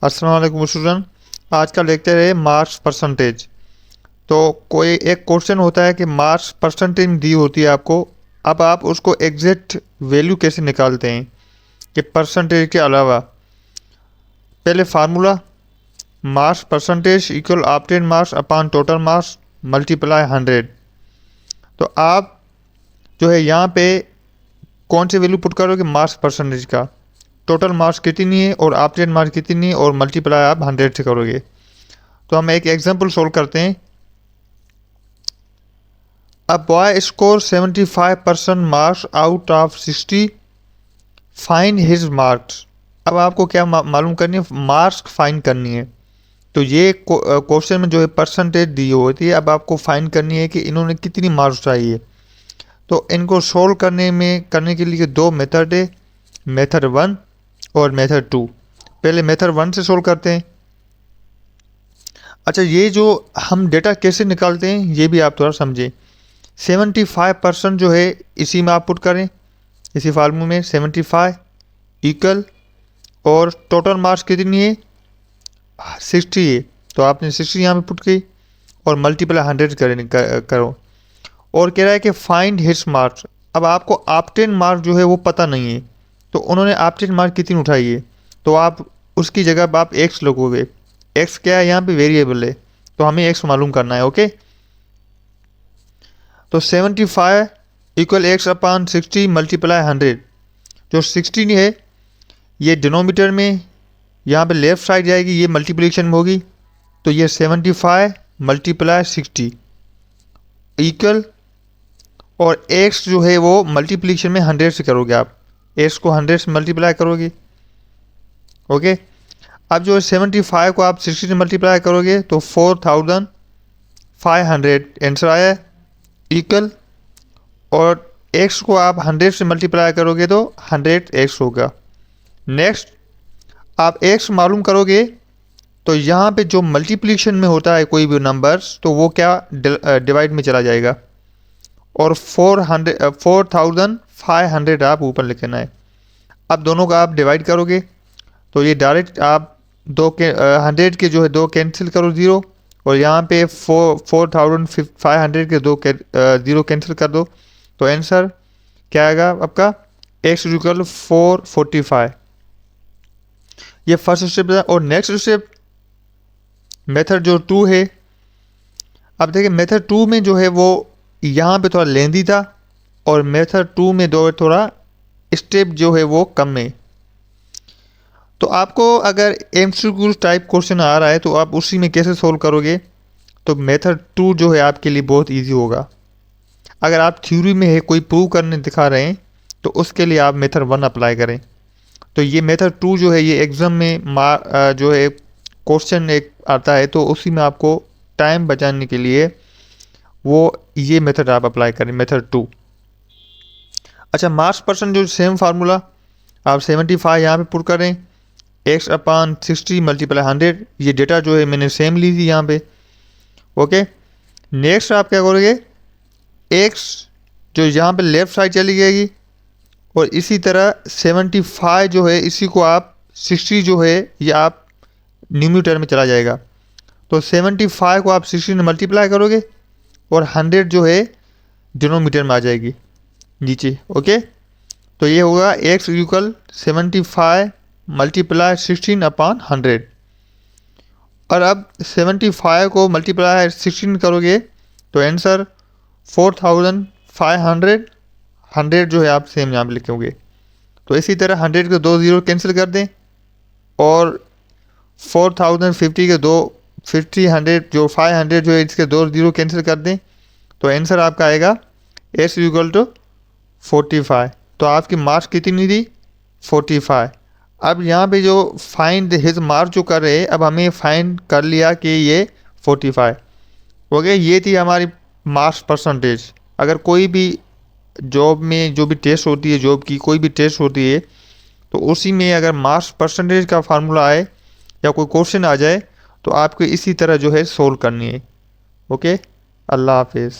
अस्सलाम वालेकुम स्टूडेंट। आज का लेक्चर है मार्क्स परसेंटेज। तो कोई एक क्वेश्चन होता है कि मार्क्स परसेंटेज दी होती है आपको। अब आप उसको एग्जैक्ट वैल्यू कैसे निकालते हैं कि परसेंटेज के अलावा। पहले formula, marks percentage equal obtain marks upon total marks multiply 100। तो आप जो है यहाँ पे कौन सी वैल्यू पुट करोगे? मार्क्स परसेंटेज का टोटल मार्क्स कितनी है और ऑब्टेन मार्क्स कितनी है और मल्टीप्लाई आप 100 से करोगे। तो हम एक एग्जांपल सोल्व करते हैं। A boy score 75% marks out of 60, find his marks. अब आपको क्या मालूम करनी है? मार्क्स फाइंड करनी है। तो ये क्वेश्चन में जो है परसेंटेज दी होती है। अब आपको फाइंड करनी है कि इन्होंने कितनी मार्क्स चाहिए। तो इनको सोल्व करने के लिए दो मेथड है, मेथड 1 और मेथड 2। पहले मेथड 1 से सोल्व करते हैं। अच्छा, ये जो हम डेटा कैसे निकालते हैं ये भी आप थोड़ा समझें। 75% जो है इसी में आप पुट करें, इसी फार्मूले में 75 इक्वल, और टोटल मार्क्स कितनी है? 60 है। तो आपने 60 यहाँ पे पुट की और मल्टीप्लाई 100 करो। और कह रहा है कि फाइंड हिट्स मार्क्स। अब आपको ऑब्टेन मार्क्स जो है वो पता नहीं है, तो उन्होंने ऑब्टेन मार्क्स कितनी उठाई है, तो आप उसकी जगह आप एक्स लगोगे। एक्स क्या है? यहाँ पे वेरिएबल है, तो हमें एक्स मालूम करना है। ओके, तो 75 इक्वल एक्स अपॉन 60 मल्टीप्लाई 100। जो 60 है ये डिनोमीटर में यहाँ पे लेफ्ट साइड जाएगी, ये मल्टीप्लिकेशन में होगी। तो ये 75 मल्टीप्लाई 60 इक्वल, और एक्स जो है वो मल्टीप्लिकेशन में 100 से करोगे। आप एक्स को 100 से मल्टीप्लाई करोगे। ओके, अब जो 75 को आप 60 से मल्टीप्लाई करोगे तो 4500 आंसर आया इक्वल, और x को आप 100 से मल्टीप्लाई करोगे तो 100x होगा। नेक्स्ट, आप x मालूम करोगे तो यहाँ पे जो मल्टीप्लिकेशन में होता है कोई भी नंबर्स, तो वो क्या डिवाइड में चला जाएगा, और 4500 आप ऊपर लिखना है। अब दोनों का आप डिवाइड करोगे तो ये डायरेक्ट आप 100 के जो है 2 कैंसिल करो 0, और यहाँ पे 4500 के 2 0 कैंसिल कर दो। तो आंसर क्या आएगा आपका? x equal 445। ये फर्स्ट स्टेप है। और नेक्स्ट स्टेप मेथड जो 2 है। अब देखिए मेथड 2 में जो है वो यहाँ पे थोड़ा लेंदी था, और मेथड 2 में दो थोड़ा स्टेप जो है वो कम है। तो आपको अगर एमसीक्यू टाइप क्वेश्चन आ रहा है तो आप उसी में कैसे सोल्व करोगे? तो मेथड 2 जो है आपके लिए बहुत इजी होगा। अगर आप थ्योरी में है कोई प्रूव करने दिखा रहे हैं तो उसके लिए आप मेथड 1 अप्लाई करें। तो ये मेथड 2 जो है ये एग्ज़ाम में जो है क्वेश्चन एक आता है, तो उसी में आपको टाइम बचाने के लिए वो ये मेथड आप अप्लाई करें, मेथड 2। अच्छा, मार्क्स परसेंट जो सेम फार्मूला, आप 75 यहाँ पे पुट करें, एक्स अपॉन 60 मल्टीप्लाई 100। ये डेटा जो है मैंने सेम ली थी यहाँ पे। ओके, नेक्स्ट आप क्या करोगे? एक्स जो यहाँ पे लेफ्ट साइड चली जाएगी, और इसी तरह 75 जो है इसी को आप 60 जो है ये आप न्यूमरेटर में चला जाएगा। तो 75 को आप 60 में मल्टीप्लाई करोगे और 100 जो है डिनोमीटर में आ जाएगी नीचे। ओके, तो ये होगा एक्स इक्वल 75 मल्टीप्लाई 16 अपॉन 100। और अब 75 को मल्टीप्लाई 16 करोगे तो आंसर 4500। 100 जो है आप सेम यहाँ पे लिखोगे। तो इसी तरह 100 के 2 0 कैंसिल कर दें, और 4050 के 2 50 100 जो 500 जो है इसके 2 0 कैंसिल कर दें, तो आंसर आपका आएगा एस इक्वल टू 45। तो आपकी मार्क्स कितनी थी? 45। अब यहाँ पे जो फाइंड हिज मार्क्स जो कर रहे हैं, अब हमें फाइंड कर लिया कि ये 45 हो गए। ये थी हमारी मार्क्स परसेंटेज। अगर कोई भी जॉब में जो भी टेस्ट होती है, जॉब की कोई भी टेस्ट होती है, तो उसी में अगर मार्क्स परसेंटेज का फार्मूला आए या कोई क्वेश्चन आ जाए तो आपको इसी तरह जो है सोल्व करनी है। ओके, अल्लाह हाफिज़।